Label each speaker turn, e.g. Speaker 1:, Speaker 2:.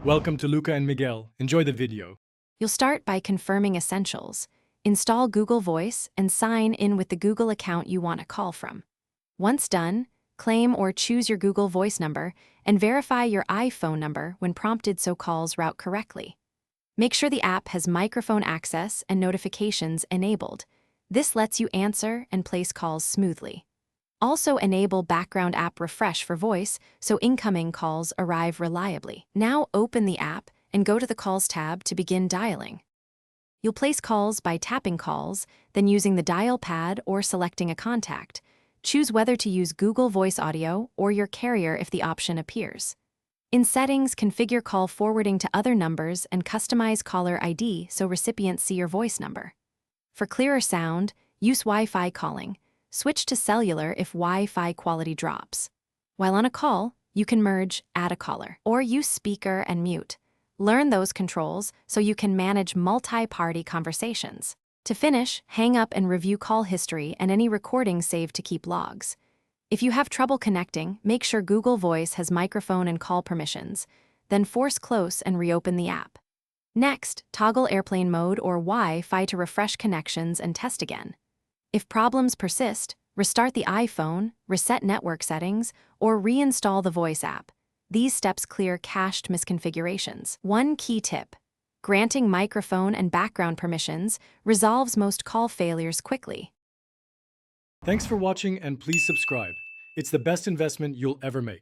Speaker 1: Welcome to Luca and Miguel. Enjoy the video.
Speaker 2: You'll start by confirming essentials. Install Google Voice and sign in with the Google account you want to call from. Once done, claim or choose your Google Voice number and verify your iPhone number when prompted so calls route correctly. Make sure the app has microphone access and notifications enabled. This lets you answer and place calls smoothly. Also enable background app refresh for voice so incoming calls arrive reliably. Now open the app and go to the Calls tab to begin dialing. You'll place calls by tapping calls, then using the dial pad or selecting a contact. Choose whether to use Google Voice Audio or your carrier if the option appears. In Settings, configure call forwarding to other numbers and customize caller ID so recipients see your voice number. For clearer sound, use Wi-Fi calling. Switch to cellular if Wi-Fi quality drops. While on a call, you can merge, add a caller, or use speaker and mute. Learn those controls so you can manage multi-party conversations. To finish, hang up and review call history and any recordings saved to keep logs. If you have trouble connecting, make sure Google Voice has microphone and call permissions, then force close and reopen the app. Next, toggle airplane mode or Wi-Fi to refresh connections and test again. If problems persist, restart the iPhone, reset network settings, or reinstall the Voice app. These steps clear cached misconfigurations. One key tip: granting microphone and background permissions resolves most call failures quickly.
Speaker 1: Thanks for watching and please subscribe. It's the best investment you'll ever make.